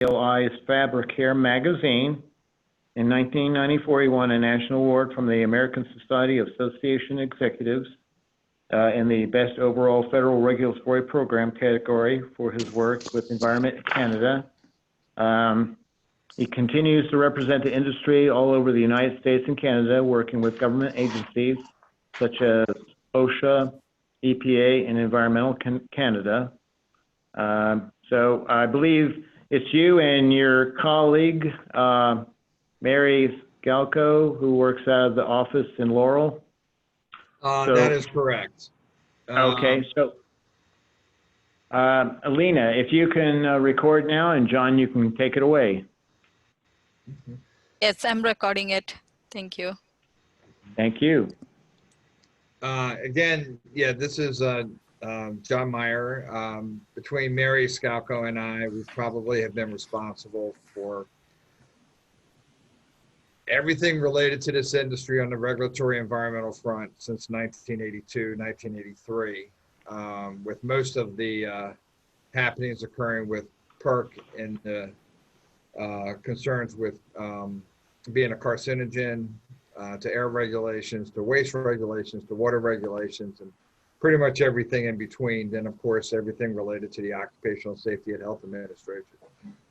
ALI's Fabricare magazine. In 1994, he won a national award from the American Society of Association Executives in the Best Overall Federal Regulatory Program category for his work with Environment Canada. He continues to represent the industry all over the United States and Canada, working with government agencies such as OSHA, EPA, and Environmental Canada. So I believe it's you and your colleague, Mary Scalco, who works out of the office in Laurel. That is correct. Okay, so Alina, if you can record now, and John, you can take it away. Yes, I'm recording it. Thank you. Thank you. Again, yeah, this is Jon Meijer. Between Mary Scalco and I, we probably have been responsible for everything related to this industry on the regulatory environmental front since 1982, 1983, with most of the happenings occurring with Perc and the concerns with being a carcinogen, to air regulations, to waste regulations, to water regulations, and pretty much everything in between. Then, of course, everything related to the Occupational Safety and Health Administration.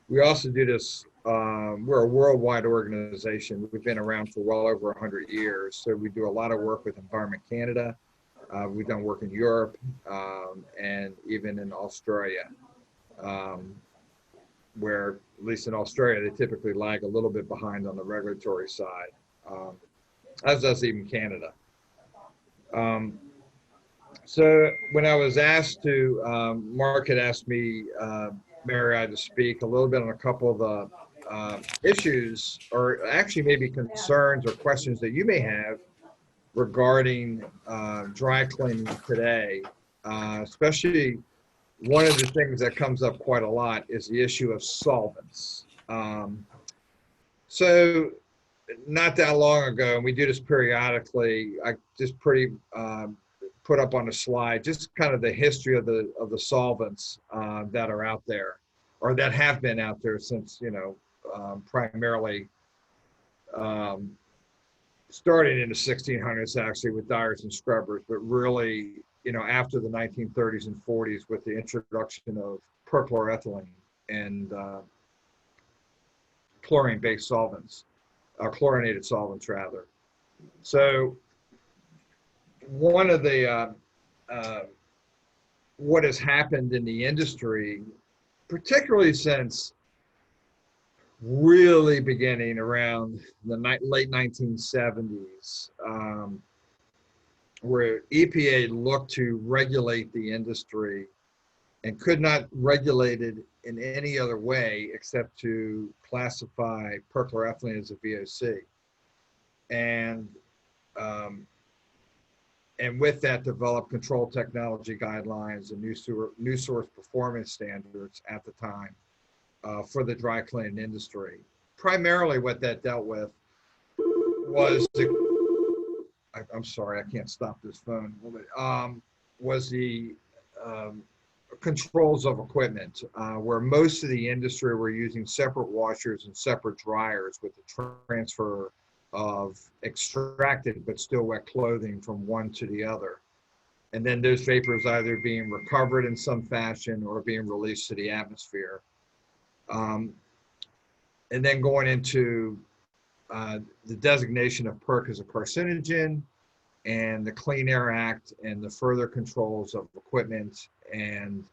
We also do this, we're a worldwide organization. We've been around for well over 100 years. So we do a lot of work with Environment Canada. We've done work in Europe and even in Australia, where, at least in Australia, they typically lag a little bit behind on the regulatory side, as does even Canada. So when I was asked to, Mark had asked me, Mary, to speak a little bit on a couple of the issues, or actually maybe concerns or questions that you may have regarding dry cleaning today, especially one of the things that comes up quite a lot is the issue of solvents. So not that long ago, and we do this periodically, I just put up on the slide just kind of the history of the solvents that are out there, or that have been out there since, you know, primarily starting in the 1600s actually with dyers and scrubbers, but really, you know, after the 1930s and 40s with the introduction of perchloroethylene and chlorine-based solvents, chlorinated solvents rather. So one of the, what has happened in the industry, particularly since really beginning around the late 1970s, where EPA looked to regulate the industry and could not regulate it in any other way except to classify perchloroethylene as a VOC. And with that, developed control technology guidelines and new source performance standards at the time for the dry cleaning industry. Primarily what that dealt with was I'm sorry, I can't stop this phone. Was the controls of equipment, where most of the industry were using separate washers and separate dryers with the transfer of extracted but still wet clothing from one to the other. And then those vapors either being recovered in some fashion or being released to the atmosphere. And then going into the designation of Perc as a carcinogen, and the Clean Air Act and the further controls of equipment and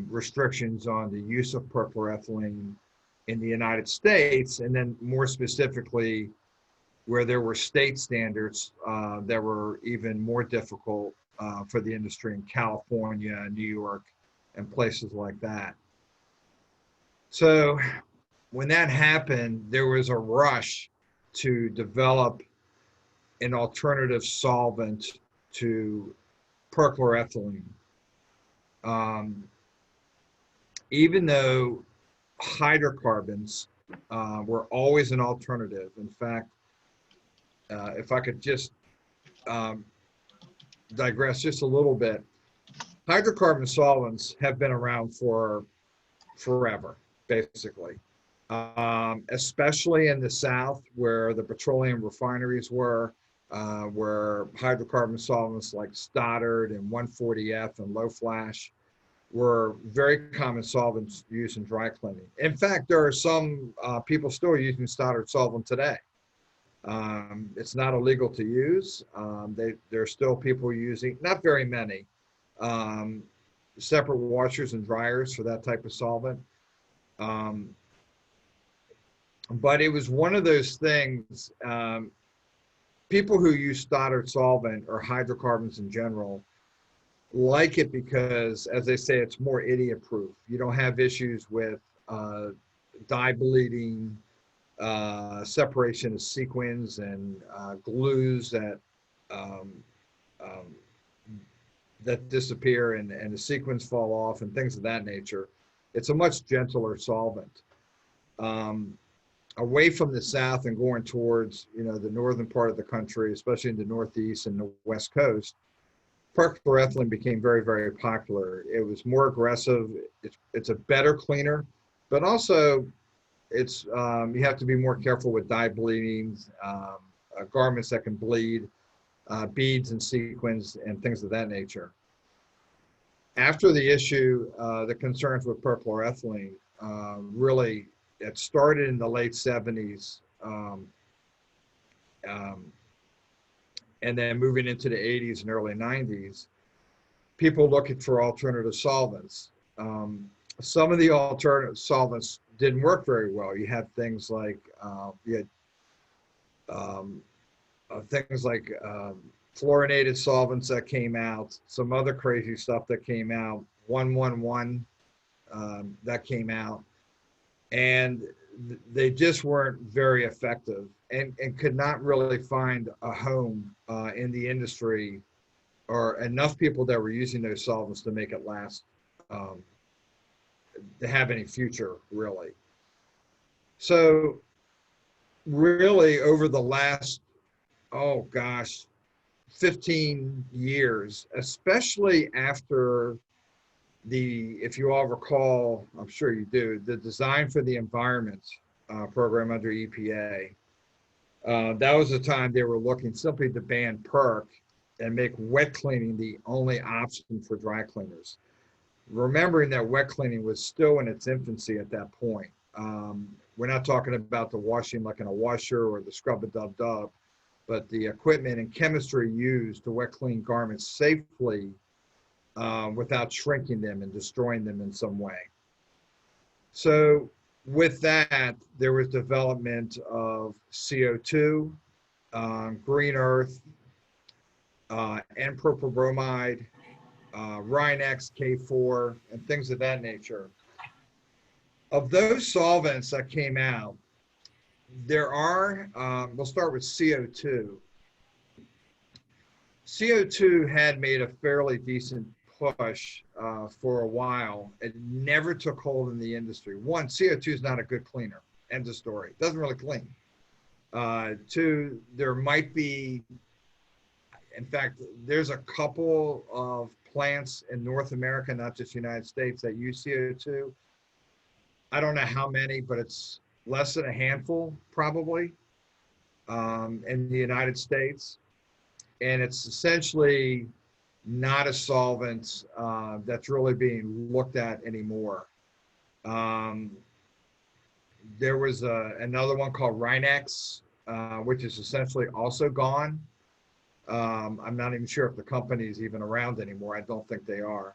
restrictions on the use of perchloroethylene in the United States, and then more specifically where there were state standards that were even more difficult for the industry in California, New York, and places like that. So when that happened, there was a rush to develop an alternative solvent to perchloroethylene. Even though hydrocarbons were always an alternative. In fact, if I could just digress just a little bit, hydrocarbon solvents have been around for forever. basically. Especially in the South where the petroleum refineries were, where hydrocarbon solvents like Stoddard and 140F and low flash were very common solvents used in dry cleaning. In fact, there are some people still using Stoddard solvent today. It's not illegal to use. There are still people using, not very many, separate washers and dryers for that type of solvent. But it was one of those things, people who use Stoddard solvent or hydrocarbons in general like it because, as they say, it's more idiot proof. You don't have issues with dye bleeding, separation of sequins and glues that that disappear and the sequins fall off and things of that nature. It's a much gentler solvent. Away from the South and going towards, the northern part of the country, especially in the Northeast and the West Coast, perchloroethylene became very, very popular. It was more aggressive. It's a better cleaner, but also it's you have to be more careful with dye bleeding, garments that can bleed, beads and sequins and things of that nature. After the issue, the concerns with perchloroethylene really, it started in the late 70s, and then moving into the 80s and early 90s, people looking for alternative solvents. Some of the alternative solvents didn't work very well. You had things like fluorinated solvents that came out, some other crazy stuff that came out, 111 that came out, and they just weren't very effective and could not really find a home in the industry or enough people that were using those solvents to make it last, to have any future, really. So really over the last, 15 years, especially after if you all recall, I'm sure you do, the Design for the Environment program under EPA. That was the time they were looking simply to ban Perc and make wet cleaning the only option for dry cleaners. Remembering that wet cleaning was still in its infancy at that point. We're not talking about the washing like in a washer or the scrub-a-dub-dub, but the equipment and chemistry used to wet clean garments safely without shrinking them and destroying them in some way. So with that, there was development of CO2, green earth, n-Propyl Bromide, Reliance K4, and things of that nature. Of those solvents that came out, there are, we'll start with CO2. CO2 had made a fairly decent push for a while. It never took hold in the industry. One, CO2 is not a good cleaner. End of story. It doesn't really clean. Two, there might be, in fact, there's a couple of plants in North America, not just United States, that use CO2. I don't know how many, but it's less than a handful probably in the United States. And it's essentially not a solvent that's really being looked at anymore. There was another one called Reliance, which is essentially also gone. I'm not even sure if the company is even around anymore. I don't think they are.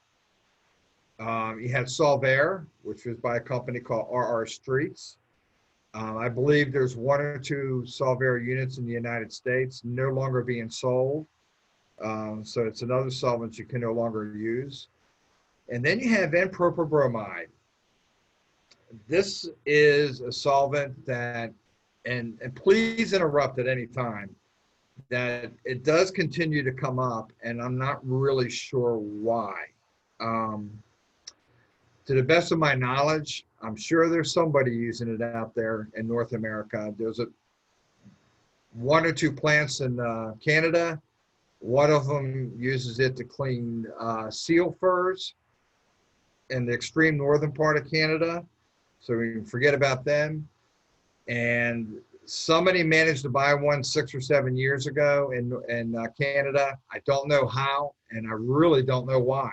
You had Solvent, which was by a company called RR Streets. I believe there's 1 or 2 Solvent units in the United States no longer being sold. So it's another solvent you can no longer use. And then you have n-Propyl Bromide. This is a solvent that, and please interrupt at any time, that it does continue to come up, and I'm not really sure why. To the best of my knowledge, I'm sure there's somebody using it out there in North America. There's 1 or 2 plants in Canada. One of them uses it to clean seal furs in the extreme northern part of Canada. so we can forget about them. And somebody managed to buy one 6 or 7 years ago in Canada. I don't know how, and I really don't know why.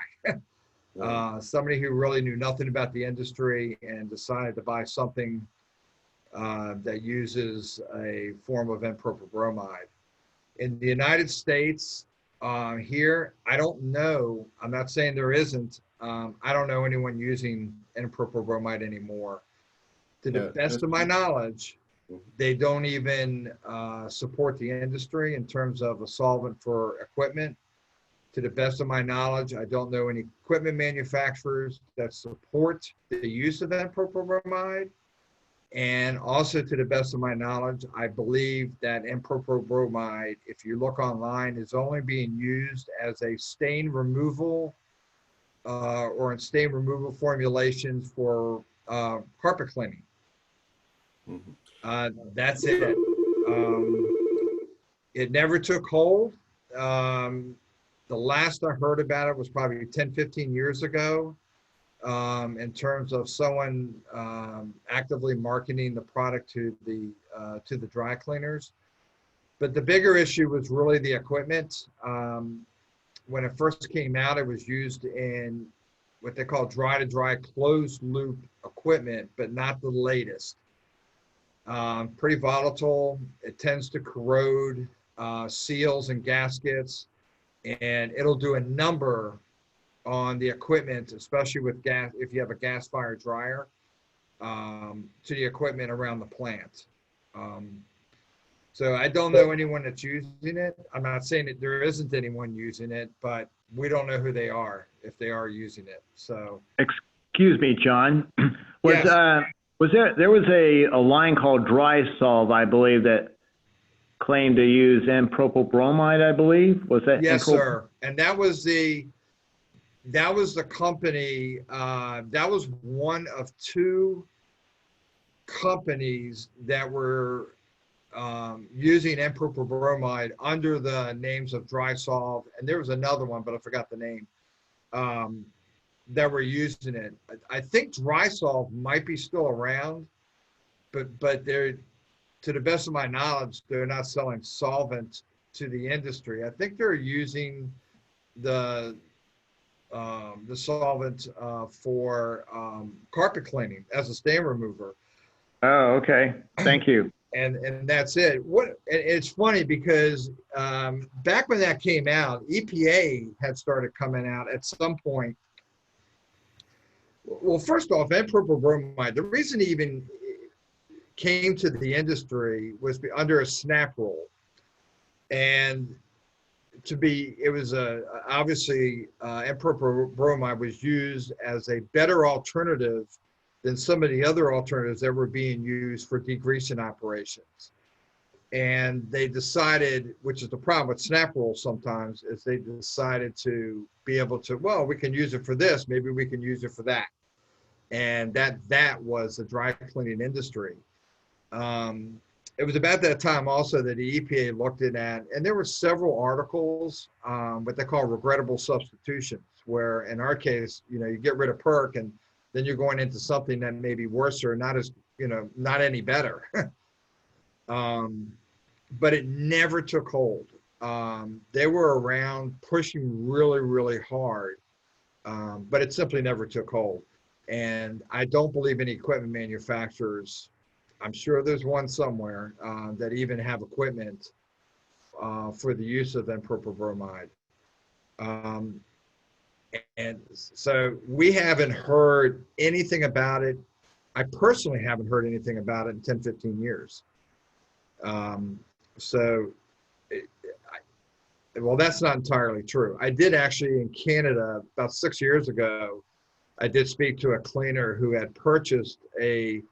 Somebody who really knew nothing about the industry and decided to buy something that uses a form of n-Propyl bromide. In the United States, here, I don't know. I'm not saying there isn't. I don't know anyone using n-Propyl bromide anymore. To the best of my knowledge, they don't even support the industry in terms of a solvent for equipment. To the best of my knowledge, I don't know any equipment manufacturers that support the use of n-Propyl bromide. And also, to the best of my knowledge, I believe that n-Propyl bromide, if you look online, is only being used as a stain removal or in stain removal formulations for carpet cleaning. That's it. It never took hold. The last I heard about it was probably 10, 15 years ago. In terms of someone actively marketing the product to the dry cleaners. But the bigger issue was really the equipment. When it first came out, it was used in what they call dry-to-dry closed loop equipment, but not the latest. Pretty volatile. It tends to corrode seals and gaskets, and it'll do a number on the equipment, especially with gas, if you have a gas-fired dryer, to the equipment around the plant. So I don't know anyone that's using it. I'm not saying that there isn't anyone using it, but we don't know who they are, if they are using it. So. Excuse me, John. Yes. There was a line called DrySolv, I believe, that claimed to use n-Propyl bromide, I believe. Was that? Yes, sir. And that was the company, that was one of two companies that were using n-Propyl bromide under the names of DrySolv, and there was another one, but I forgot the name, that were using it. I think DrySolv might be still around, but they're, to the best of my knowledge, they're not selling solvent to the industry. I think they're using the solvent for carpet cleaning as a stain remover. Oh, okay. Thank you. And that's it. It's funny because back when that came out, EPA had started coming out at some point. Well, first off, n-Propyl bromide, the reason it even came to the industry was under a snap rule. And it was obviously n-Propyl bromide was used as a better alternative than some of the other alternatives that were being used for degreasing operations. And they decided, which is the problem with snap rules sometimes, is they decided to be able to, well, we can use it for this, maybe we can use it for that. And that was the dry cleaning industry. It was about that time also that the EPA looked at, and there were several articles, what they call regrettable substitutions, where in our case, you get rid of Perc and then you're going into something that may be worse or not as, not any better. But it never took hold. They were around pushing really, really hard, but it simply never took hold. And I don't believe any equipment manufacturers, I'm sure there's one somewhere that even have equipment for the use of n-Propyl bromide. And so we haven't heard anything about it. I personally haven't heard anything about it in 10, 15 years. Well, that's not entirely true. I did actually in Canada about 6 years ago, I did speak to a cleaner who had purchased a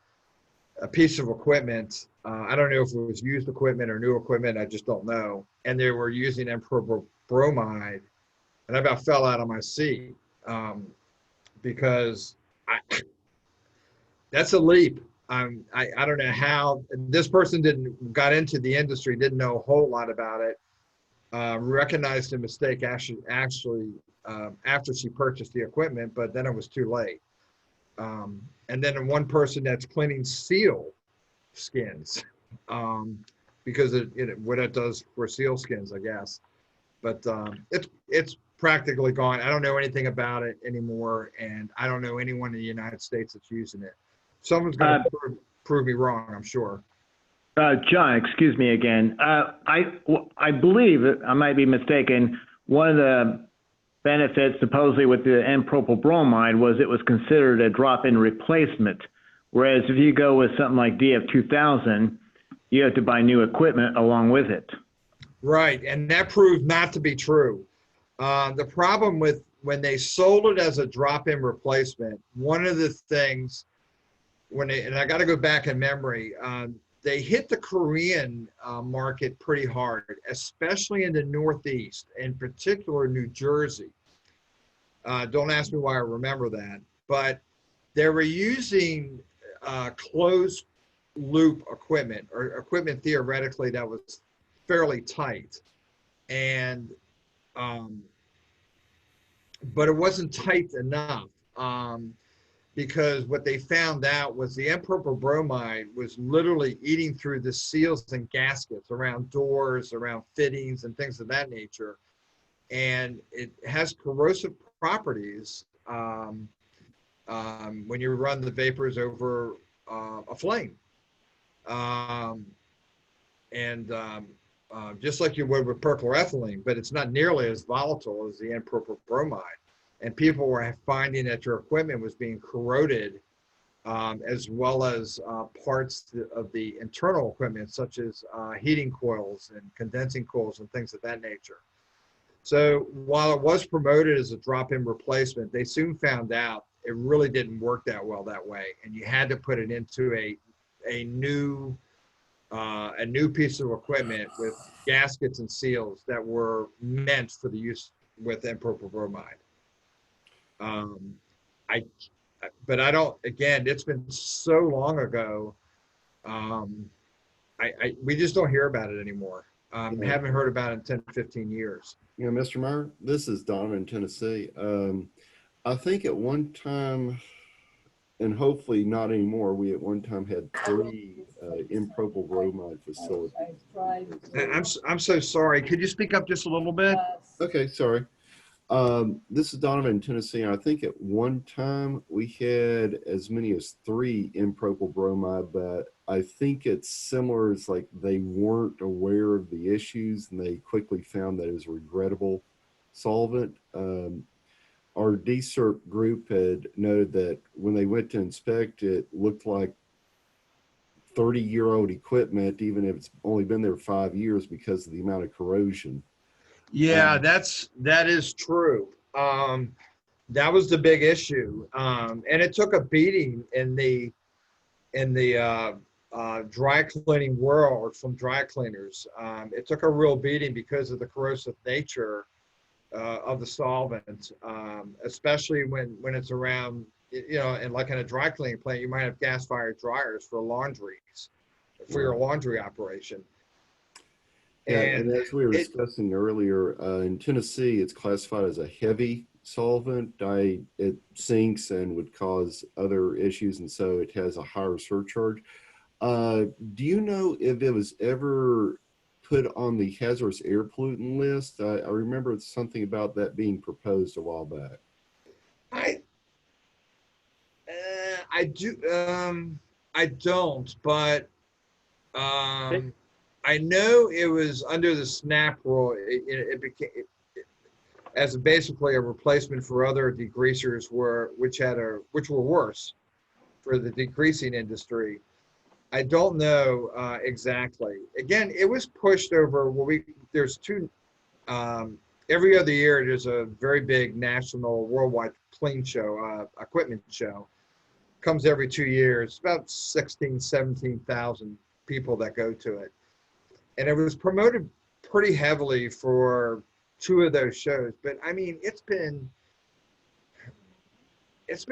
piece of equipment. I don't know if it was used equipment or new equipment. I just don't know. And they were using n-Propyl bromide, and I about fell out of my seat because that's a leap. I don't know how this person got into the industry, didn't know a whole lot about it, recognized the mistake actually after she purchased the equipment, but then it was too late. And then one person that's cleaning seal skins, because what it does for seal skins, I guess. But it's practically gone. I don't know anything about it anymore, and I don't know anyone in the United States that's using it. Someone's going to prove me wrong, I'm sure. John, excuse me again. I believe, I might be mistaken, one of the benefits supposedly with the n-Propyl bromide was it was considered a drop-in replacement, whereas if you go with something like DF2000, you have to buy new equipment along with it. Right, and that proved not to be true. The problem with when they sold it as a drop-in replacement, one of the things, and I got to go back in memory, they hit the Korean market pretty hard, especially in the Northeast, in particular New Jersey. Don't ask me why I remember that, but they were using closed loop equipment, or equipment theoretically that was fairly tight, and but it wasn't tight enough. Because what they found out was the n-Propyl bromide was literally eating through the seals and gaskets around doors, around fittings, and things of that nature. And it has corrosive properties when you run the vapors over a flame. Just like you would with perchloroethylene, but it's not nearly as volatile as the n-Propyl bromide. And people were finding that your equipment was being corroded, as well as parts of the internal equipment, such as heating coils and condensing coils and things of that nature. So while it was promoted as a drop-in replacement, they soon found out it really didn't work that well that way, and you had to put it into a new piece of equipment with gaskets and seals that were meant for the use with n-Propyl bromide. But I don't, again, it's been so long ago. We just don't hear about it anymore. Haven't heard about it in 10, 15 years. Yeah, Mr. Meijer, this is Donovan in Tennessee. I think at one time, and hopefully not anymore, we at one time had 3 n-Propyl bromide facilities. I'm so sorry. Could you speak up just a little bit? Okay, sorry. This is Donovan in Tennessee, and I think at one time we had as many as 3 n-Propyl bromide, but I think it's similar. It's like they weren't aware of the issues, and they quickly found that it was a regrettable solvent. Our DCERP group had noted that when they went to inspect, it looked like 30-year-old equipment, even if it's only been there 5 years, because of the amount of corrosion. Yeah, that is true. That was the big issue, and it took a beating in the dry cleaning world from dry cleaners. It took a real beating because of the corrosive nature of the solvent, especially when it's around, and like in a dry cleaning plant, you might have gas-fired dryers for laundries, for your laundry operation. Yeah, and as we were discussing earlier, in Tennessee, it's classified as a heavy solvent. It sinks and would cause other issues, and so it has a higher surcharge. Do you know if it was ever put on the hazardous air pollutant list? I remember something about that being proposed a while back. I do. I don't, but I know it was under the SNAP rule. It became as basically a replacement for other degreasers which were worse for the degreasing industry. I don't know exactly. Again, it was pushed over. There's 2. Every other year, there's a very big national worldwide clean show, equipment show. Comes every 2 years. About 16, 17,000 people that go to it. And it was promoted pretty heavily for 2 of those shows. But I mean, it's been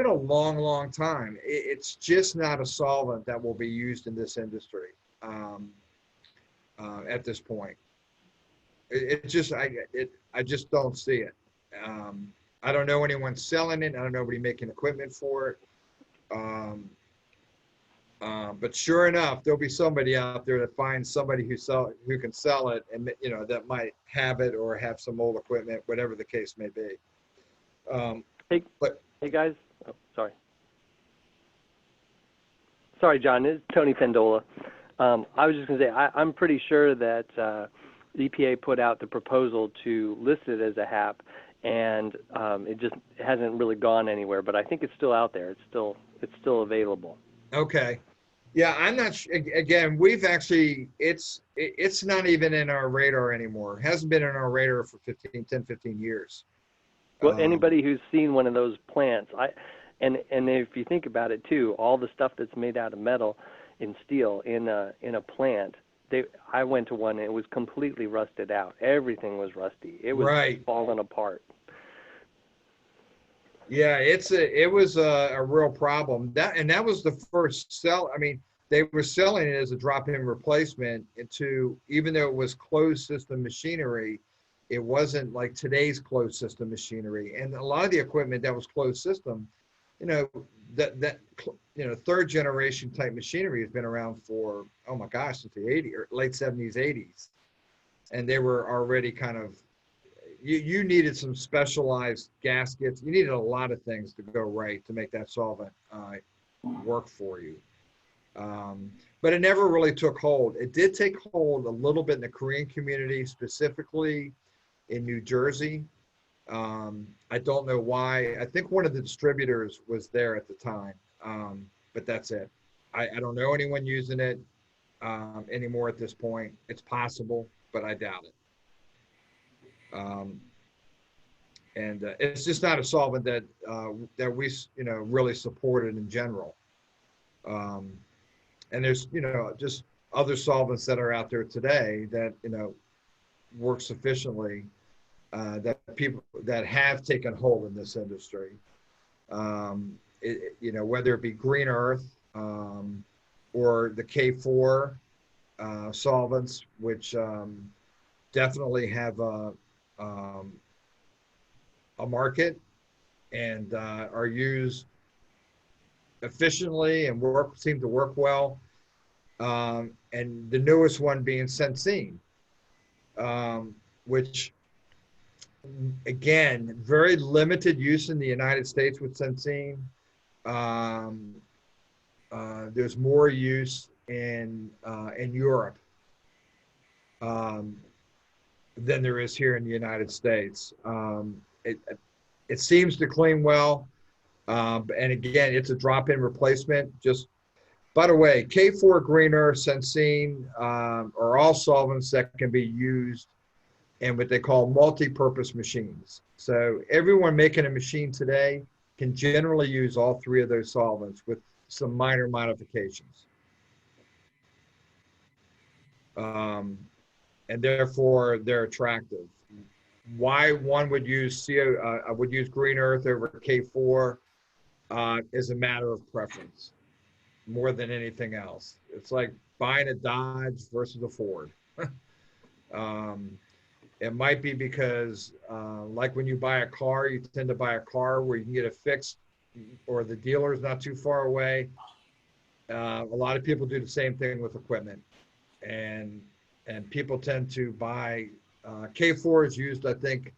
a long, long time. It's just not a solvent that will be used in this industry at this point. I just don't see it. I don't know anyone selling it. I don't know anybody making equipment for it. But sure enough, there'll be somebody out there that finds somebody who can sell it, and that might have it or have some old equipment, whatever the case may be. Hey guys, oh, sorry, John. It's Tony Pendola. I was just going to say I'm pretty sure that the EPA put out the proposal to list it as a HAP, and it just hasn't really gone anywhere. But I think it's still out there. It's still available. Okay. Yeah, I'm not again, we've actually, it's not even in our radar anymore. It hasn't been in our radar for 10, 15 years. Well, anybody who's seen one of those plants, and if you think about it too, all the stuff that's made out of metal and steel in a plant, I went to one and it was completely rusted out. Everything was rusty. It was falling apart. Yeah, it was a real problem. That was the first sell. I mean, they were selling it as a drop-in replacement even though it was closed system machinery, it wasn't like today's closed system machinery. And a lot of the equipment that was closed system, third generation type machinery has been around for, oh my gosh, since the 80s or late 70s, 80s. And they were already kind of, you needed some specialized gaskets. You needed a lot of things to go right to make that solvent work for you. But it never really took hold. It did take hold a little bit in the Korean community, specifically in New Jersey. I don't know why. I think one of the distributors was there at the time, but that's it. I don't know anyone using it anymore at this point. It's possible, but I doubt it. And it's just not a solvent that we really supported in general. And there's just other solvents that are out there today that work sufficiently that people that have taken hold in this industry. Whether it be Green Earth or the K4 solvents, which definitely have a market and are used efficiently and seem to work well. And the newest one being Sensene, which again, very limited use in the United States with Sensene. There's more use in Europe than there is here in the United States. It seems to clean well, and again, it's a drop-in replacement. Just by the way, K4, Green Earth, Sensene are all solvents that can be used in what they call multi-purpose machines. So everyone making a machine today can generally use all three of those solvents with some minor modifications. And therefore they're attractive. Why one would use Green Earth over K4 is a matter of preference more than anything else. It's like buying a Dodge versus a Ford. It might be because like when you buy a car, you tend to buy a car where you can get it fixed or the dealer is not too far away. A lot of people do the same thing with equipment, and people tend to buy K4 is used, I think,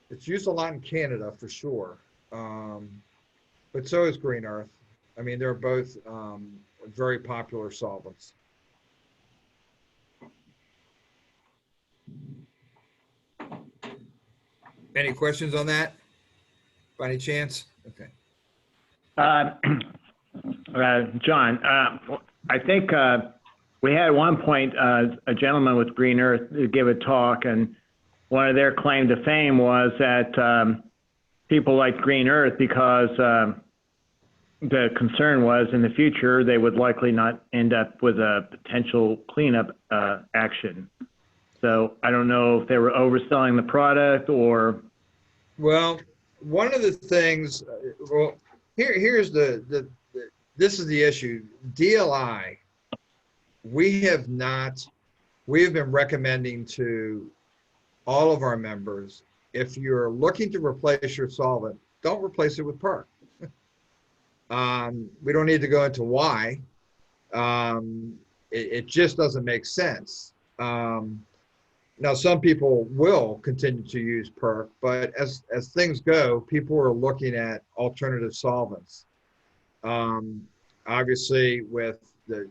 it's used a lot in Canada for sure, but so is Green Earth. I mean, they're both very popular solvents. Any questions on that by any chance? Okay. John, I think we had at one point a gentleman with Green Earth who gave a talk, and one of their claim to fame was that people liked Green Earth because the concern was in the future they would likely not end up with a potential cleanup action. So I don't know if they were overselling the product or. Well, one of the things, here's this is the issue. DLI, we have been recommending to all of our members, if you're looking to replace your solvent, don't replace it with Perc. We don't need to go into why. It just doesn't make sense. Now, some people will continue to use Perc, but as things go, people are looking at alternative solvents. Obviously, with the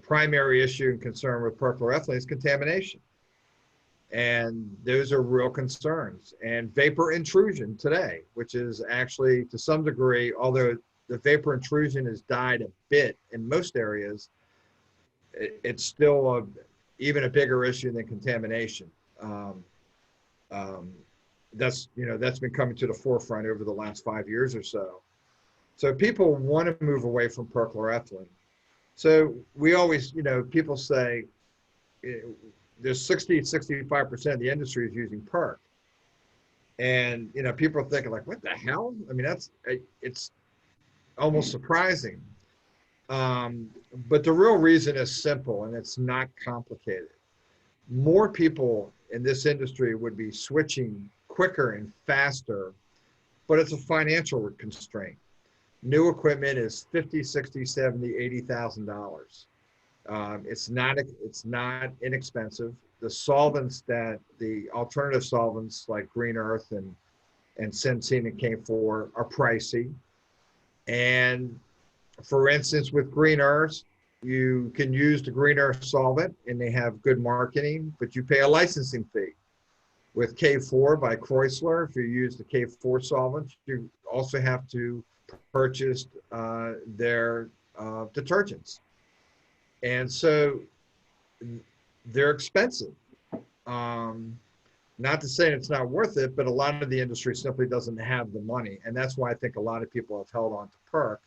primary issue and concern with perchloroethylene is contamination. And those are real concerns. And vapor intrusion today, which is actually to some degree, although the vapor intrusion has died a bit in most areas, it's still even a bigger issue than contamination. That's been coming to the forefront over the last 5 years or so. So people want to move away from perchloroethylene. So we always, people say there's 65% of the industry is using Perc. And, people are thinking like, what the hell? I mean, it's almost surprising. But the real reason is simple and it's not complicated. More people in this industry would be switching quicker and faster, but it's a financial constraint. New equipment is $50,000, $60,000, $70,000, $80,000. It's not inexpensive. The solvents the alternative solvents like Green Earth and Sensene and K4 are pricey. And for instance, with Green Earth, you can use the Green Earth solvent and they have good marketing, but you pay a licensing fee. With K4 by Chrysler, if you use the K4 solvent, you also have to purchase their detergents. And so they're expensive. Not to say it's not worth it, but a lot of the industry simply doesn't have the money. And that's why I think a lot of people have held on to Perc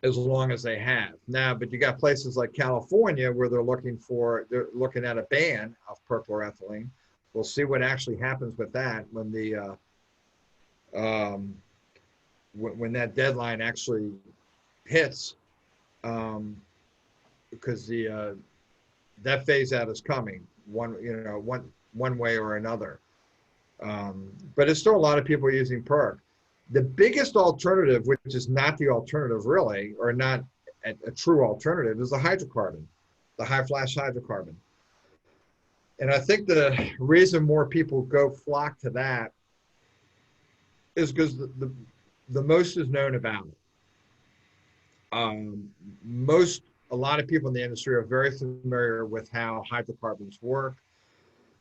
as long as they have. Now, but you got places like California where they're looking at a ban of perchloroethylene. We'll see what actually happens with that when when that deadline actually hits, because that phase out is coming one way or another. But it's still a lot of people using Perc. The biggest alternative, which is not the alternative really, or not a true alternative, is the hydrocarbon, the high flash hydrocarbon. And I think the reason more people flock to that is because the most is known about it. A lot of people in the industry are very familiar with how hydrocarbons work,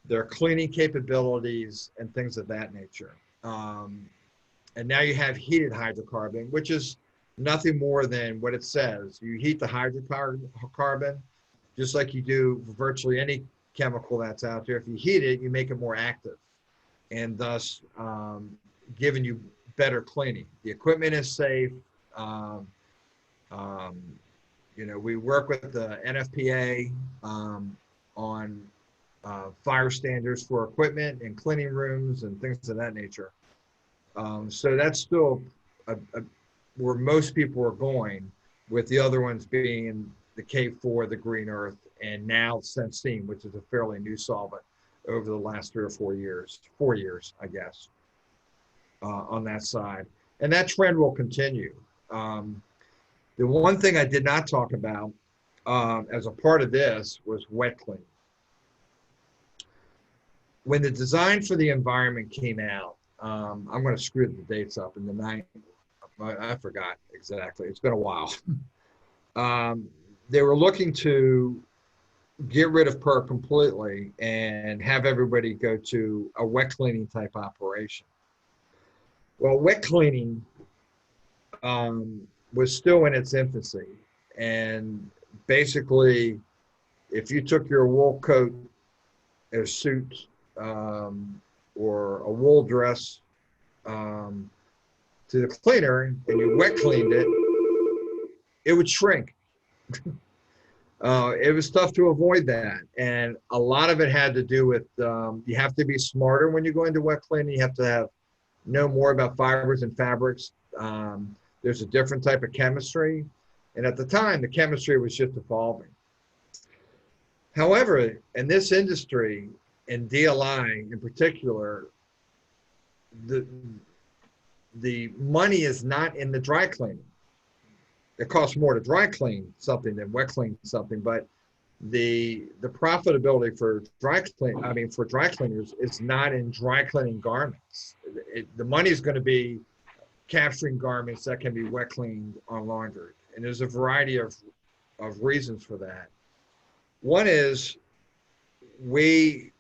their cleaning capabilities, and things of that nature. And now you have heated hydrocarbon, which is nothing more than what it says. You heat the hydrocarbon just like you do virtually any chemical that's out there. If you heat it, you make it more active and thus giving you better cleaning. The equipment is safe. We work with the NFPA on fire standards for equipment and cleaning rooms and things of that nature. So that's still where most people are going, with the other ones being the K4, the Green Earth, and now Sensene, which is a fairly new solvent over the last 3 or 4 years, 4 years, I guess, on that side. And that trend will continue. The one thing I did not talk about as a part of this was wet cleaning. When the design for the environment came out, I'm going to screw the dates up in the 90s. I forgot exactly. It's been a while. They were looking to get rid of Perc completely and have everybody go to a wet cleaning type operation. Well, wet cleaning was still in its infancy. And basically, if you took your wool coat or suit or a wool dress to the cleaner and you wet cleaned it, it would shrink. It was tough to avoid that. And a lot of it had to do with, you have to be smarter when you go into wet cleaning. You have to know more about fibers and fabrics. There's a different type of chemistry. And at the time, the chemistry was just evolving. However, in this industry, in DLI in particular, the money is not in the dry cleaning. It costs more to dry clean something than wet clean something, but the profitability for dry cleaners is not in dry cleaning garments. The money is going to be capturing garments that can be wet cleaned or laundered, and there's a variety of reasons for that. One is we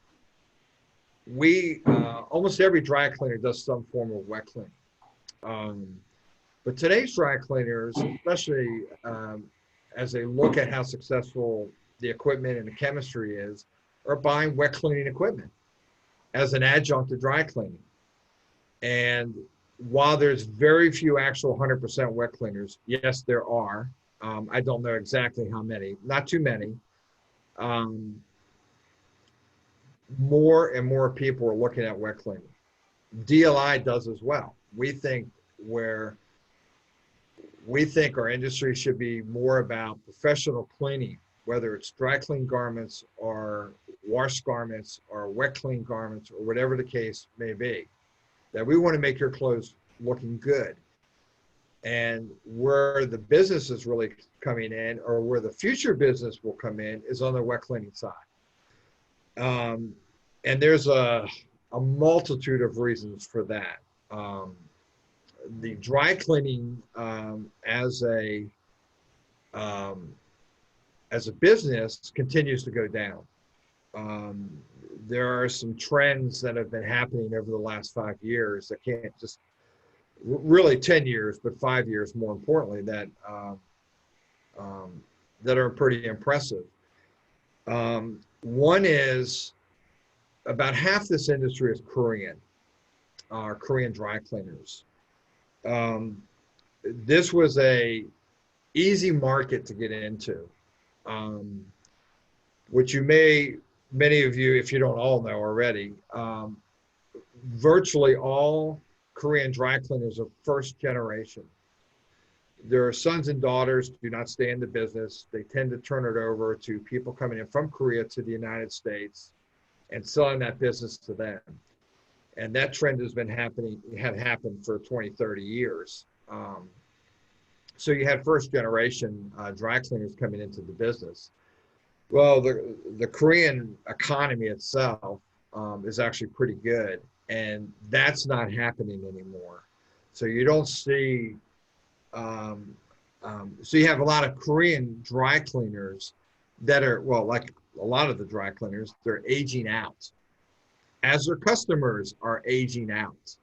almost every dry cleaner does some form of wet cleaning. But today's dry cleaners, especially as they look at how successful the equipment and the chemistry is, are buying wet cleaning equipment as an adjunct to dry cleaning. And while there's very few actual 100% wet cleaners, yes, there are. I don't know exactly how many, not too many. More and more people are looking at wet cleaning. DLI does as well. We think our industry should be more about professional cleaning, whether it's dry clean garments or wash garments or wet clean garments or whatever the case may be. That we want to make your clothes looking good. And where the business is really coming in, or where the future business will come in, is on the wet cleaning side. And there's a multitude of reasons for that. The dry cleaning as a business continues to go down. There are some trends that have been happening over the last 5 years that can't just, really 10 years, but 5 years more importantly, that are pretty impressive. One is about half this industry is Korean dry cleaners. This was a easy market to get into, which many of you, if you don't all know already, virtually all Korean dry cleaners are first generation. Their sons and daughters do not stay in the business. They tend to turn it over to people coming in from Korea to the United States and selling that business to them. And that trend has happened for 20, 30 years. So you had first generation dry cleaners coming into the business. Well, the Korean economy itself is actually pretty good, and that's not happening anymore. So you don't see, so you have a lot of Korean dry cleaners that are, well, like a lot of the dry cleaners, they're aging out as their customers are aging out.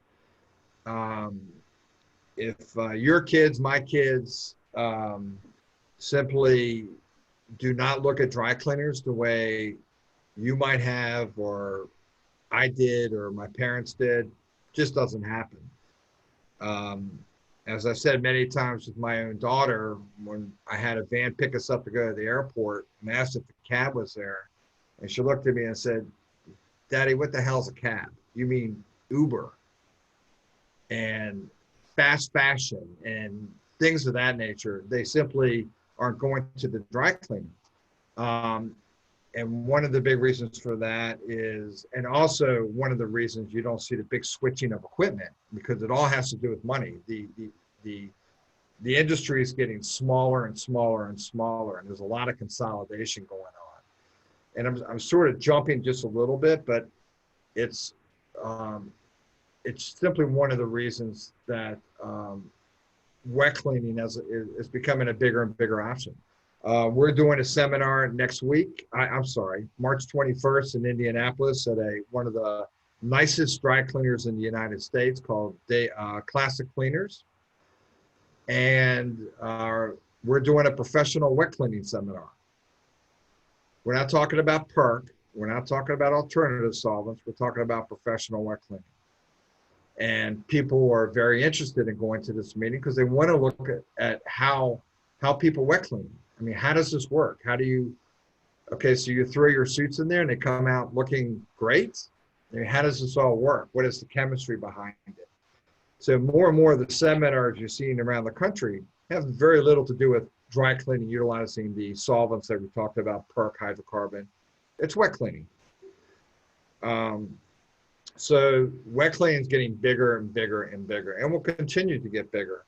If your kids, my kids, simply do not look at dry cleaners the way you might have, or I did, or my parents did, just doesn't happen. As I said many times with my own daughter, when I had a van pick us up to go to the airport and asked if the cab was there, and she looked at me and said, "Daddy, what the hell's a cab? You mean Uber and fast fashion and things of that nature." They simply aren't going to the dry cleaning. And one of the big reasons for that is, and also one of the reasons you don't see the big switching of equipment, because it all has to do with money. The industry is getting smaller and smaller and smaller, and there's a lot of consolidation going on. And I'm sort of jumping just a little bit, but it's simply one of the reasons that wet cleaning is becoming a bigger and bigger option. We're doing a seminar next week. March 21st in Indianapolis at one of the nicest dry cleaners in the United States called Classic Cleaners. And we're doing a professional wet cleaning seminar. We're not talking about Perc. We're not talking about alternative solvents. We're talking about professional wet cleaning. And people are very interested in going to this meeting because they want to look at how people wet clean. I mean, how does this work? So you throw your suits in there and they come out looking great? I mean, how does this all work? What is the chemistry behind it? So more and more of the seminars you're seeing around the country have very little to do with dry cleaning, utilizing the solvents that we talked about, Perc, hydrocarbon. It's wet cleaning. So wet cleaning is getting bigger and bigger and bigger, and will continue to get bigger.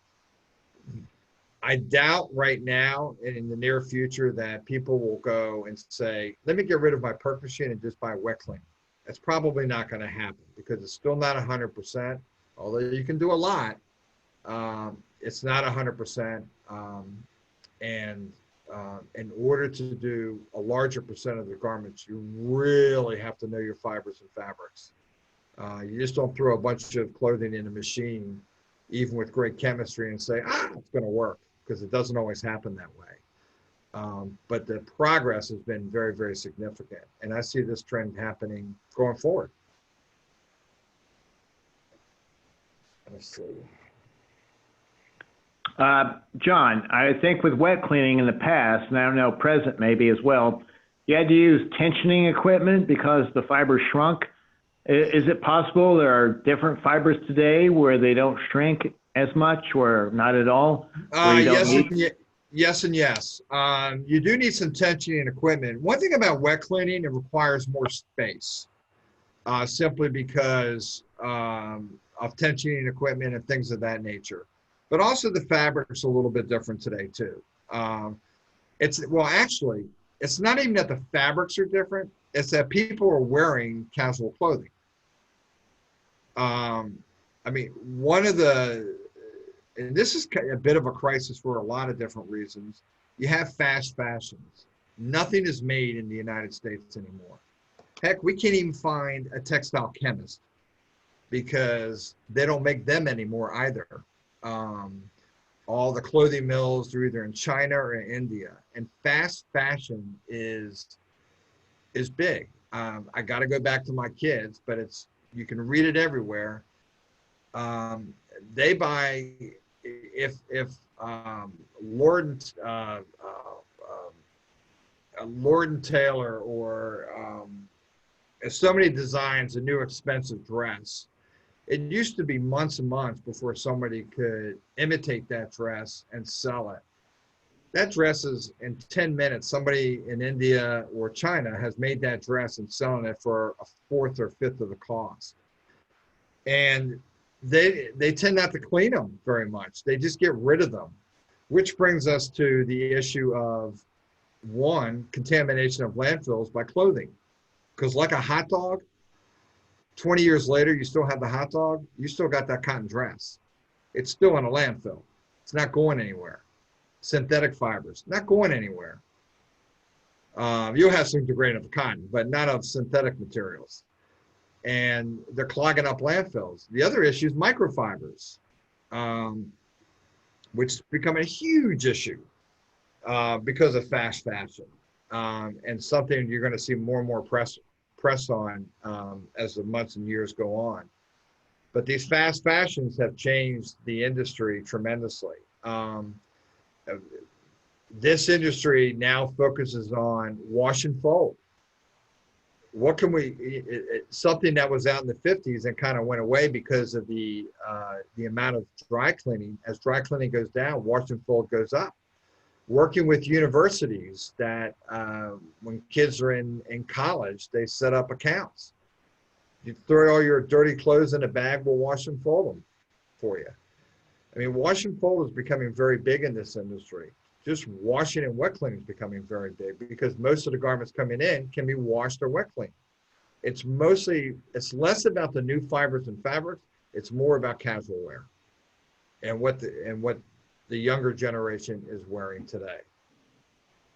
I doubt right now and in the near future that people will go and say, let me get rid of my Perc machine and just buy wet clean. That's probably not going to happen because it's still not 100%, although you can do a lot. It's not 100%. And in order to do a larger percent of the garments, you really have to know your fibers and fabrics. You just don't throw a bunch of clothing in a machine, even with great chemistry, and say, it's going to work, because it doesn't always happen that way. But the progress has been very, very significant. And I see this trend happening going forward. Let's see. John, I think with wet cleaning in the past, and I don't know, present maybe as well, you had to use tensioning equipment because the fibers shrunk. Is it possible there are different fibers today where they don't shrink as much or not at all? Yes and yes. You do need some tensioning equipment. One thing about wet cleaning, it requires more space, simply because of tensioning equipment and things of that nature. But also the fabric's a little bit different today too. Actually, it's not even that the fabrics are different, it's that people are wearing casual clothing. I mean, and this is a bit of a crisis for a lot of different reasons. You have fast fashions. Nothing is made in the United States anymore. Heck, we can't even find a textile chemist because they don't make them anymore either. All the clothing mills are either in China or in India, and fast fashion is big. I got to go back to my kids, but you can read it everywhere. They buy, if Lord and Taylor, or if somebody designs a new expensive dress, it used to be months and months before somebody could imitate that dress and sell it. That dress is in 10 minutes. Somebody in India or China has made that dress and selling it for a fourth or fifth of the cost. And they tend not to clean them very much. They just get rid of them, which brings us to the issue of, one, contamination of landfills by clothing. Because like a hot dog, 20 years later, you still have the hot dog, you still got that cotton dress. It's still in a landfill. It's not going anywhere. Synthetic fibers, not going anywhere. You'll have some degradable cotton, but not of synthetic materials. And they're clogging up landfills. The other issue is microfibers, which is becoming a huge issue because of fast fashion, and something you're going to see more and more press on as the months and years go on. But these fast fashions have changed the industry tremendously. This industry now focuses on wash and fold. What can something that was out in the 50s and kind of went away because of the amount of dry cleaning. As dry cleaning goes down, wash and fold goes up. Working with universities that when kids are in college, they set up accounts. You throw all your dirty clothes in a bag, we'll wash and fold them for you. I mean, wash and fold is becoming very big in this industry. Just washing and wet cleaning is becoming very big because most of the garments coming in can be washed or wet cleaned. It's less about the new fibers and fabrics. It's more about casual wear and what the younger generation is wearing today.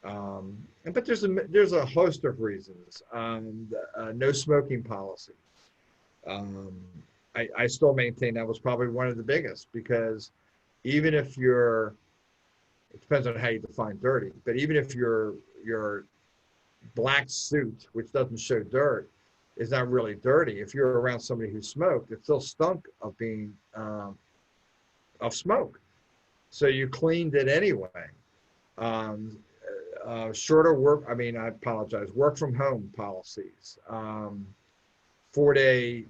But there's a host of reasons. No smoking policy. I still maintain that was probably one of the biggest, because even if it depends on how you define dirty, but even if your black suit, which doesn't show dirt, is not really dirty, if you're around somebody who smoked, it still stunk of being of smoke. So you cleaned it anyway. Shorter work, work from home policies, 4-day,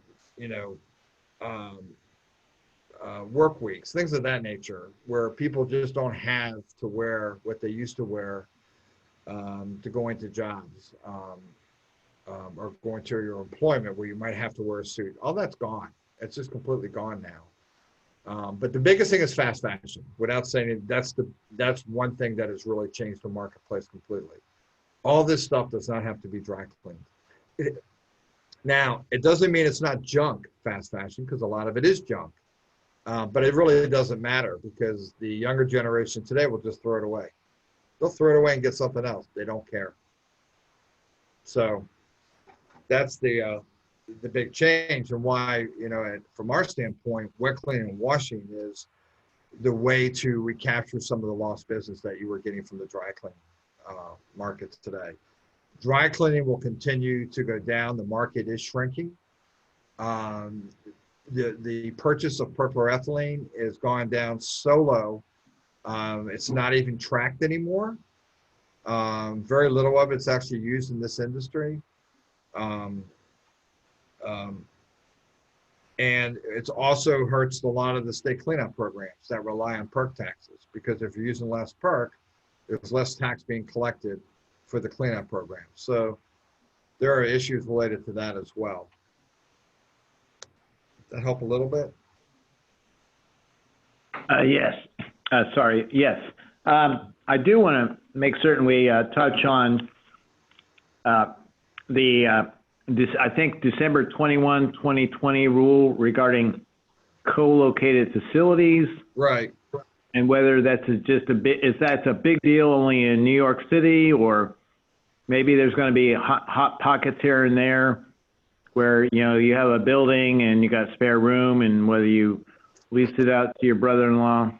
work weeks, things of that nature, where people just don't have to wear what they used to wear to go into jobs. or going to your employment where you might have to wear a suit. All that's gone. It's just completely gone now. But the biggest thing is fast fashion. Without saying it, that's one thing that has really changed the marketplace completely. All this stuff does not have to be dry cleaned. Now, it doesn't mean it's not junk, fast fashion, because a lot of it is junk. But it really doesn't matter because the younger generation today will just throw it away. They'll throw it away and get something else. They don't care. So that's the big change, and why, from our standpoint, wet cleaning and washing is the way to recapture some of the lost business that you were getting from the dry cleaning markets today. Dry cleaning will continue to go down. The market is shrinking. The purchase of perchloroethylene is gone down so low. It's not even tracked anymore. Very little of it's actually used in this industry. And it also hurts a lot of the state cleanup programs that rely on Perc taxes, because if you're using less Perc, there's less tax being collected for the cleanup program. So there are issues related to that as well. Does that help a little bit? Yes. Sorry. Yes. I do want to make certain we touch on I think December 21, 2020 rule regarding co-located facilities. Right. And whether that's just a big deal only in New York City, or maybe there's going to be hot pockets here and there where, you have a building and you got spare room, and whether you lease it out to your brother-in-law.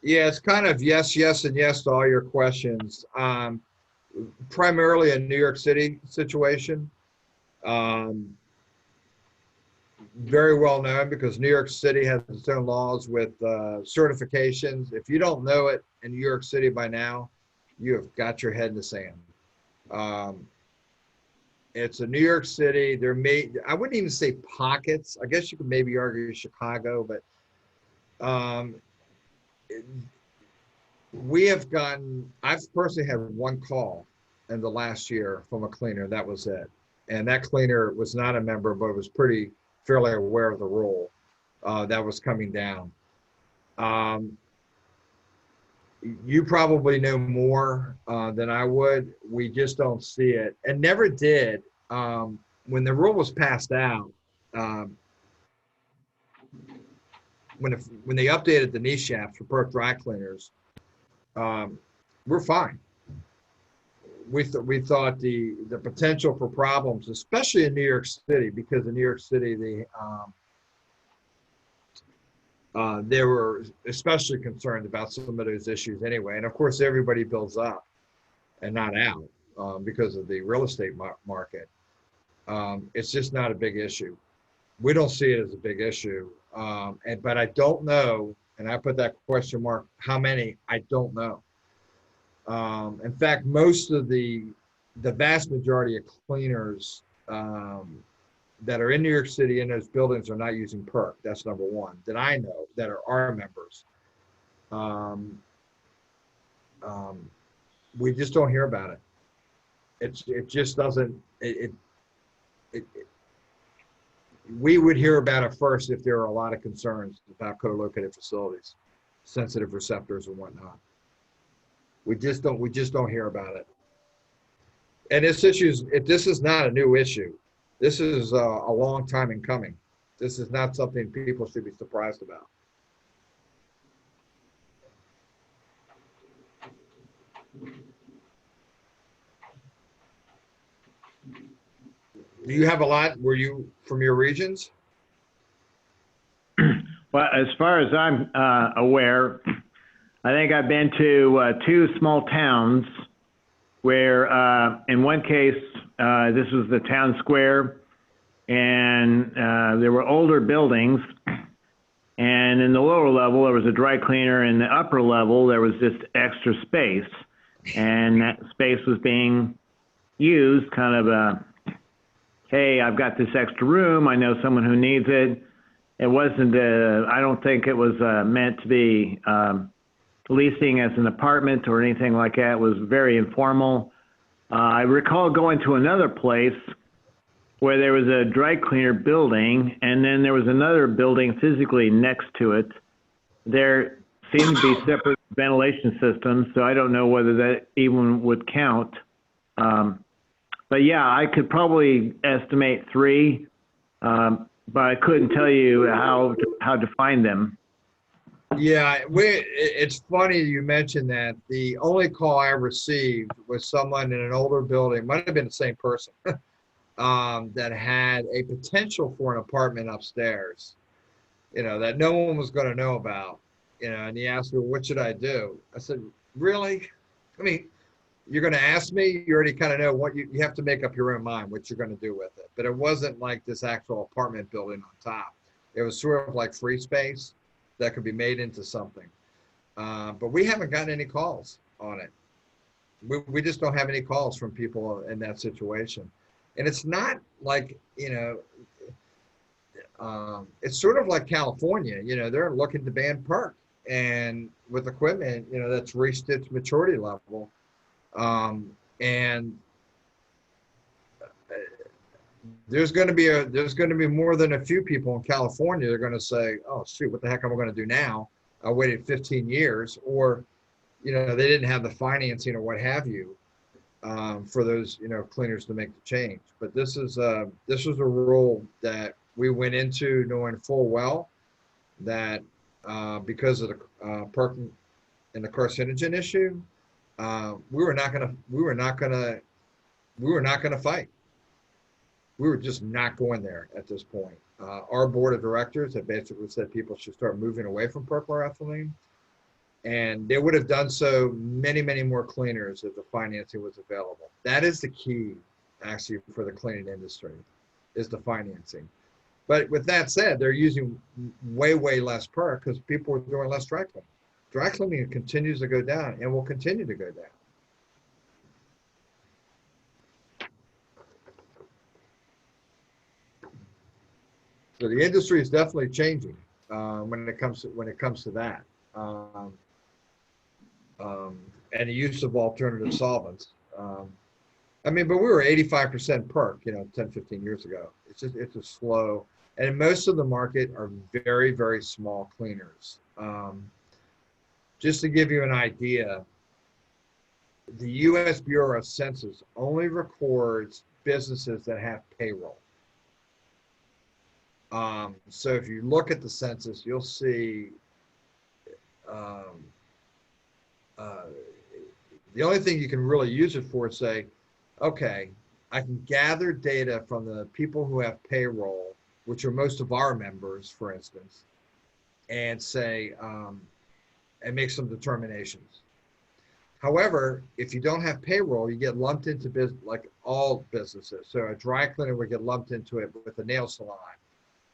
Yeah, it's kind of yes, and yes to all your questions. Primarily a New York City situation. Very well known because New York City has its own laws with certifications. If you don't know it in New York City by now, you have got your head in the sand. It's a New York City. I wouldn't even say pockets. I guess you could maybe argue Chicago, but I've personally had one call in the last year from a cleaner. That was it. And that cleaner was not a member, but was fairly aware of the rule that was coming down. You probably know more than I would. We just don't see it, and never did. When the rule was passed out, when they updated the knee shafts for Perc dry cleaners, we're fine. We thought the potential for problems, especially in New York City, because in New York City they were especially concerned about some of those issues anyway. And of course, everybody builds up and not out because of the real estate market. It's just not a big issue. We don't see it as a big issue. But I don't know, and I put that question mark, how many, I don't know. In fact, most of the vast majority of cleaners that are in New York City in those buildings are not using Perc. That's number one that I know that are our members. We just don't hear about it. It just doesn't. We would hear about it first if there are a lot of concerns about co-located facilities, sensitive receptors and whatnot. We just don't hear about it. And this is not a new issue. This is a long time in coming. This is not something people should be surprised about. Do you have a lot? Were you from your regions? Well, as far as I'm aware, I think I've been to two small towns where, in one case, this was the town square, and there were older buildings, and in the lower level there was a dry cleaner, and in the upper level there was just extra space, and that space was being used kind of hey, I've got this extra room, I know someone who needs it. It wasn't, I don't think it was meant to be leasing as an apartment or anything like that. It was very informal. I recall going to another place where there was a dry cleaner building, and then there was another building physically next to it. There seemed to be separate ventilation systems, so I don't know whether that even would count. But yeah, I could probably estimate 3, but I couldn't tell you how to find them. Yeah, it's funny you mentioned that. The only call I received was someone in an older building, might have been the same person, that had a potential for an apartment upstairs, that no one was going to know about, and he asked me, what should I do? I said, really? I mean, you're going to ask me, you already kind of know what you have to make up your own mind what you're going to do with it. But it wasn't like this actual apartment building on top. It was sort of like free space that could be made into something. But we haven't gotten any calls on it. We just don't have any calls from people in that situation. And it's not like, it's sort of like California, they're looking to ban Perc, and with equipment, that's reached its maturity level. And there's going to be more than a few people in California that are going to say, oh shoot, what the heck am I going to do now? I waited 15 years, or they didn't have the financing or what have you, for those cleaners to make the change. But this was a rule that we went into knowing full well that because of the Perc and the carcinogen issue, we were not gonna fight. We were just not going there at this point. Our board of directors have basically said people should start moving away from perchloroethylene, and they would have done so many, many more cleaners if the financing was available. That is the key, actually, for the cleaning industry, is the financing. But with that said, they're using way, way less Perc because people are doing less dry cleaning. Dry cleaning continues to go down and will continue to go down. So the industry is definitely changing when it comes to that, and the use of alternative solvents. I mean, but we were 85% Perc, 10, 15 years ago. It's a slow, and most of the market are very, very small cleaners. Just to give you an idea, the U.S. Bureau of Census only records businesses that have payroll. So if you look at the census, you'll see the only thing you can really use it for is say, okay, I can gather data from the people who have payroll, which are most of our members, for instance, and say, and make some determinations. However, if you don't have payroll, you get lumped into like all businesses. So a dry cleaner would get lumped into it with a nail salon,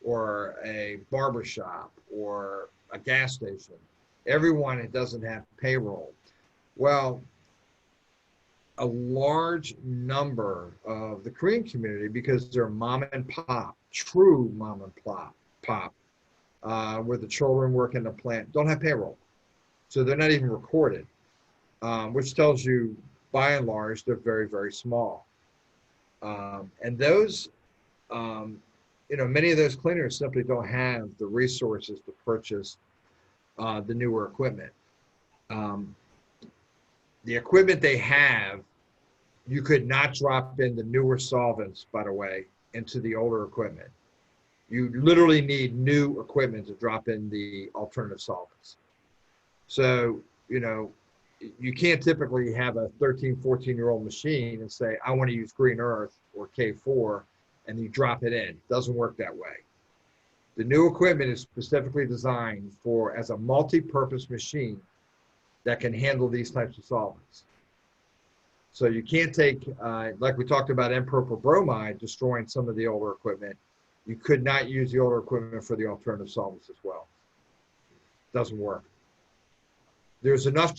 or a barber shop, or a gas station. Everyone that doesn't have payroll. Well, a large number of the Korean community, because they're mom and pop, true mom and pop, where the children work in the plant, don't have payroll. So they're not even recorded, which tells you, by and large, they're very, very small. And those, many of those cleaners simply don't have the resources to purchase the newer equipment. The equipment they have, you could not drop in the newer solvents, by the way, into the older equipment. You literally need new equipment to drop in the alternative solvents. So, you can't typically have a 13, 14-year-old machine and say, I want to use Green Earth or K4, and you drop it in. It doesn't work that way. The new equipment is specifically designed as a multi-purpose machine that can handle these types of solvents. So you can't take, like we talked about n-Propyl Bromide destroying some of the older equipment. You could not use the older equipment for the alternative solvents as well. Doesn't work. There's enough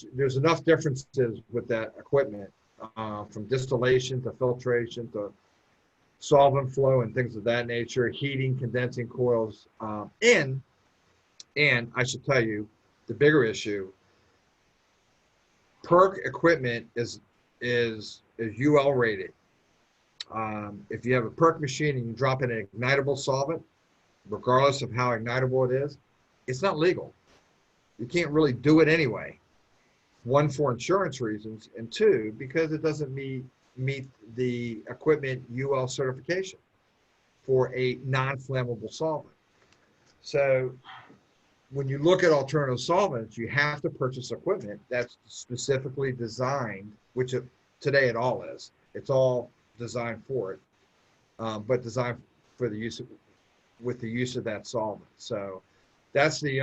differences with that equipment, from distillation to filtration to solvent flow and things of that nature, heating, condensing coils, and I should tell you, the bigger issue, Perc equipment is is UL rated. If you have a Perc machine and you drop in an ignitable solvent, regardless of how ignitable it is, it's not legal. You can't really do it anyway. One, for insurance reasons, and two, because it doesn't meet the equipment UL certification for a non-flammable solvent. So when you look at alternative solvents, you have to purchase equipment that's specifically designed, which today it all is. It's all designed for it, but designed for the use with the use of that solvent. So that's the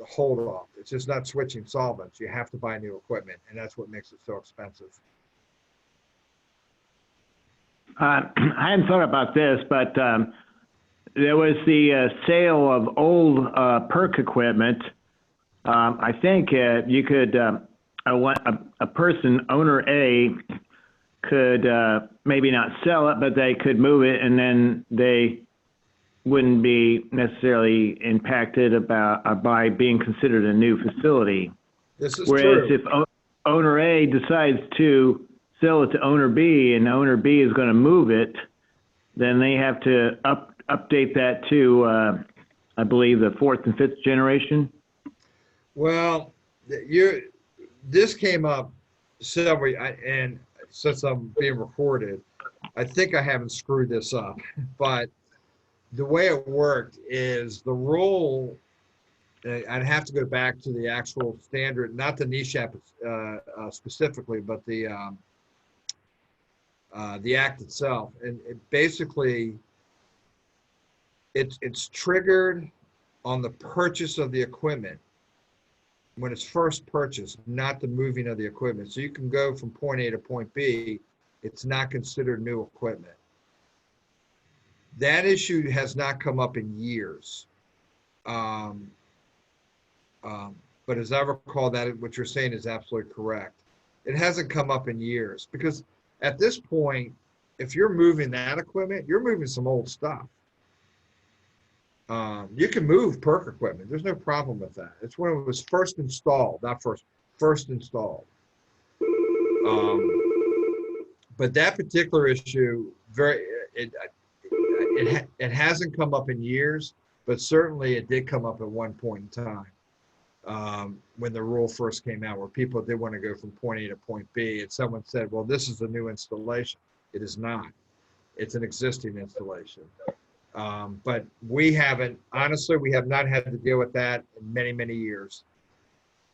hold off. It's just not switching solvents. You have to buy new equipment, and that's what makes it so expensive. I hadn't thought about this, but there was the sale of old Perc equipment. I think you could, a person, owner A, could maybe not sell it, but they could move it, and then they wouldn't be necessarily impacted by being considered a new facility. This is Whereas true. if owner A decides to sell it to owner B and owner B is going to move it, then they have to update that to, I believe, the 4th and 5th generation. Well, this came up several, and since I'm being recorded, I think I haven't screwed this up, but the way it worked is the rule, I'd have to go back to the actual standard, not the NESHAP specifically, but the act itself. And it basically, it's triggered on the purchase of the equipment when it's first purchased, not the moving of the equipment. So you can go from point A to point B. It's not considered new equipment. That issue has not come up in years. But as I recall, that what you're saying is absolutely correct. It hasn't come up in years because at this point, if you're moving that equipment, you're moving some old stuff. You can move Perc equipment. There's no problem with that. It's when it was first installed, not first installed. But that particular issue, it hasn't come up in years, but certainly it did come up at one point in time when the rule first came out, where people did want to go from point A to point B, and someone said, well, this is a new installation. It is not. It's an existing installation. But we haven't, honestly, we have not had to deal with that in many, many years.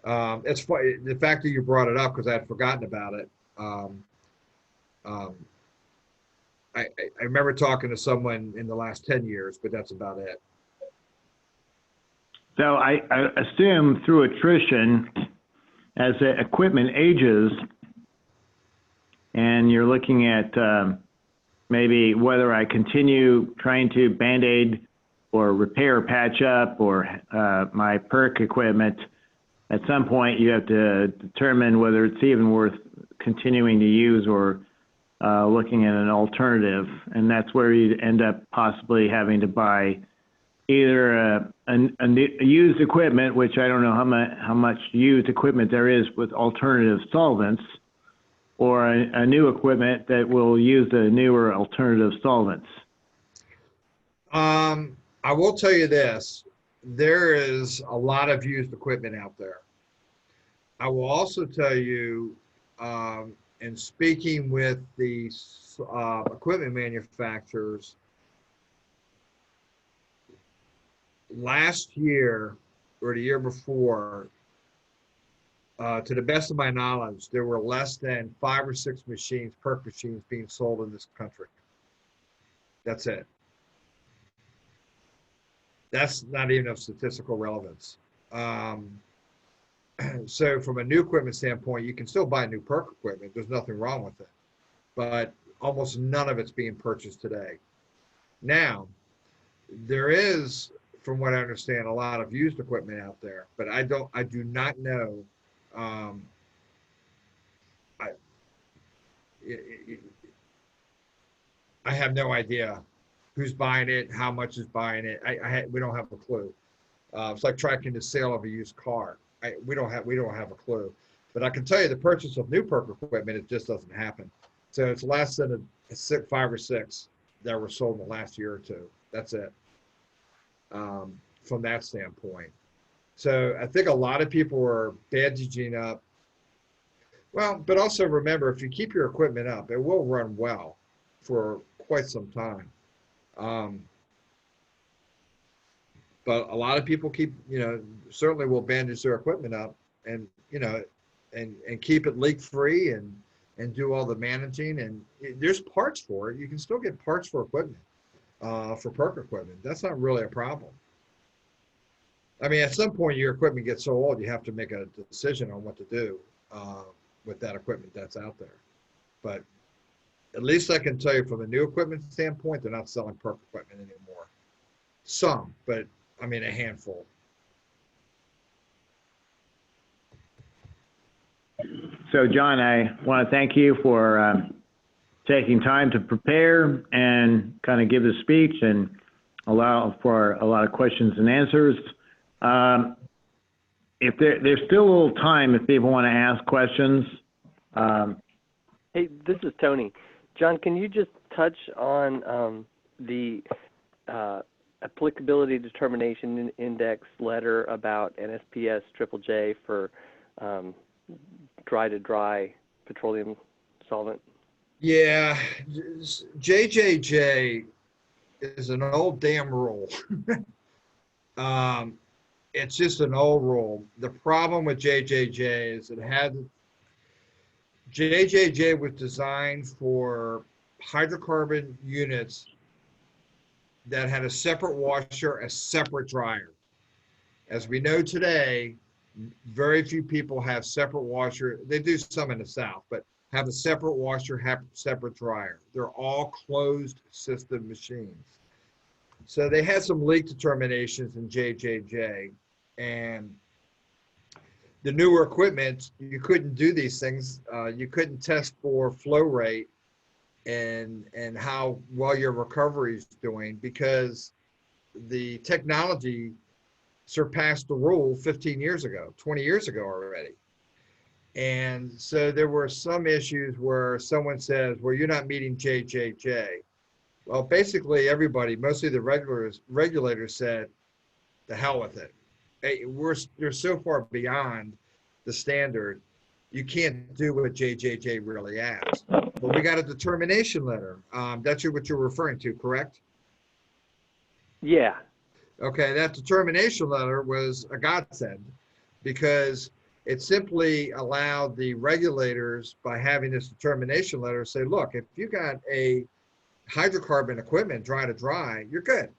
It's funny, the fact that you brought it up, because I had forgotten about it. I remember talking to someone in the last 10 years, but that's about it. So I assume through attrition, as the equipment ages, and you're looking at maybe whether I continue trying to Band-Aid or repair, patch up, or my Perc equipment, at some point you have to determine whether it's even worth continuing to use or looking at an alternative. And that's where you end up possibly having to buy either a used equipment, which I don't know how much used equipment there is with alternative solvents, or a new equipment that will use the newer alternative solvents. I will tell you this, there is a lot of used equipment out there. I will also tell you, in speaking with the equipment manufacturers, last year or the year before, to the best of my knowledge, there were less than 5 or 6 machines, Perc machines, being sold in this country. That's it. That's not even of statistical relevance. So from a new equipment standpoint, you can still buy new Perc equipment. There's nothing wrong with it. But almost none of it's being purchased today. Now, there is, from what I understand, a lot of used equipment out there, but I do not know. I have no idea who's buying it, how much is buying it. We don't have a clue. It's like tracking the sale of a used car. We don't have a clue. But I can tell you the purchase of new Perc equipment, it just doesn't happen. So it's less than five or six that were sold in the last year or two. That's it. From that standpoint. So I think a lot of people are bandaging up. Well, but also remember, if you keep your equipment up, it will run well for quite some time. But a lot of people keep, certainly will bandage their equipment up and, and keep it leak free and do all the managing. And there's parts for it. You can still get parts for equipment, for Perc equipment. That's not really a problem. I mean, at some point your equipment gets so old, you have to make a decision on what to do with that equipment that's out there. But at least I can tell you from a new equipment standpoint, they're not selling Perc equipment anymore. Some, but I mean a handful. So, John, I want to thank you for taking time to prepare and kind of give a speech and allow for a lot of questions and answers. If there's still a little time if people want to ask questions. Hey, this is Tony. John, can you just touch on the applicability determination index letter about NSPS J for dry-to-dry petroleum solvent? Yeah, JJJ is an old damn rule. It's just an old rule. The problem with JJJ is JJJ was designed for hydrocarbon units that had a separate washer, a separate dryer. As we know today, very few people have separate washer. They do some in the South, but have a separate washer, have separate dryer. They're all closed system machines. So they had some leak determinations in JJJ, and the newer equipment, you couldn't do these things. You couldn't test for flow rate and how well your recovery is doing because the technology surpassed the rule 15 years ago, 20 years ago already. And so there were some issues where someone says, well, you're not meeting JJJ. Well, basically everybody, mostly the regulators said, the hell with it. Hey, you're so far beyond the standard, you can't do what JJJ really asks. But we got a determination letter. That's what you're referring to, correct? Yeah. Okay, that determination letter was a godsend because it simply allowed the regulators, by having this determination letter, say, look, if you got a hydrocarbon equipment dry to dry, you're good.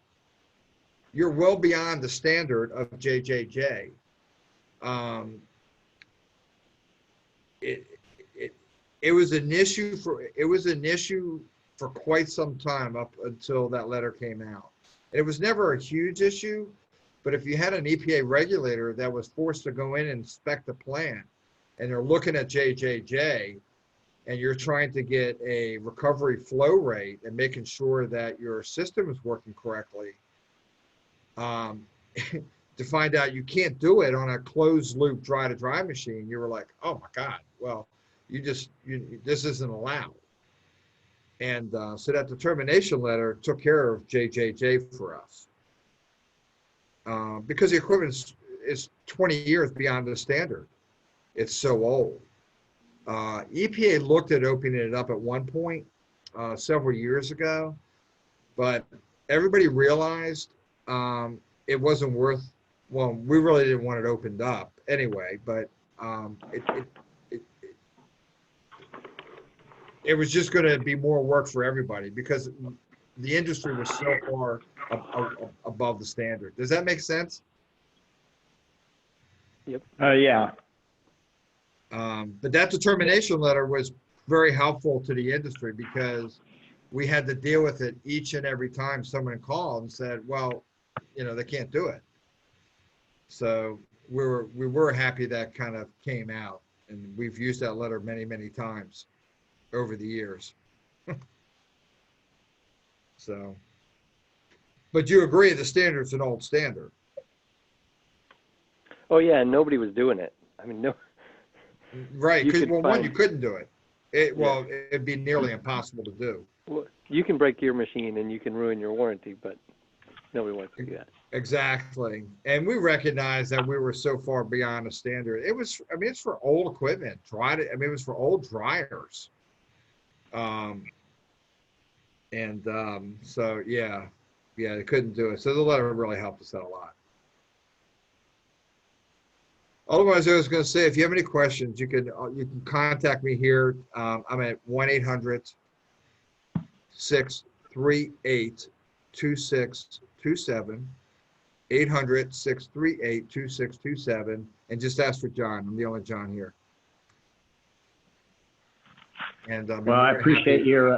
You're well beyond the standard of JJJ. It was an issue for quite some time up until that letter came out. It was never a huge issue, but if you had an EPA regulator that was forced to go in and inspect the plant, and they're looking at JJJ, and you're trying to get a recovery flow rate and making sure that your system is working correctly, to find out you can't do it on a closed loop dry to dry machine, you were like, oh my God, well, this isn't allowed. And so that determination letter took care of JJJ for us. Because the equipment is 20 years beyond the standard. It's so old. EPA looked at opening it up at one point several years ago, but everybody realized it wasn't worth, well, we really didn't want it opened up anyway, but it was just going to be more work for everybody because the industry was so far above the standard. Does that make sense? Yep. Yeah. But that determination letter was very helpful to the industry because we had to deal with it each and every time someone called and said, well, they can't do it. So we were happy that kind of came out, and we've used that letter many, many times over the years. So, but you agree the standard's an old standard. Oh yeah, and nobody was doing it. I mean, Right, You because, could well, one, find- you couldn't do it. Well, it'd be nearly impossible to do. Well, you can break your machine and you can ruin your warranty, but nobody wants to do that. Exactly. And we recognized that we were so far beyond the standard. It was, I mean, it's for old equipment. It was for old dryers. So yeah, they couldn't do it. So the letter really helped us out a lot. Otherwise, I was going to say, if you have any questions, you can contact me here. I'm at 1-800-638-2627, 800-638-2627, and just ask for John. I'm the only John here. And Well, I appreciate your,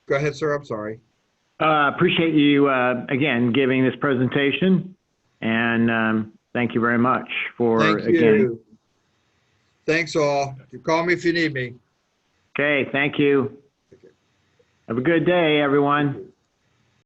Go ahead, sir. I'm sorry. appreciate you, again, giving this presentation. And thank you very much for, Thank again. you. Thanks all. You call me if you need me. Okay, thank you. Have a good day, everyone.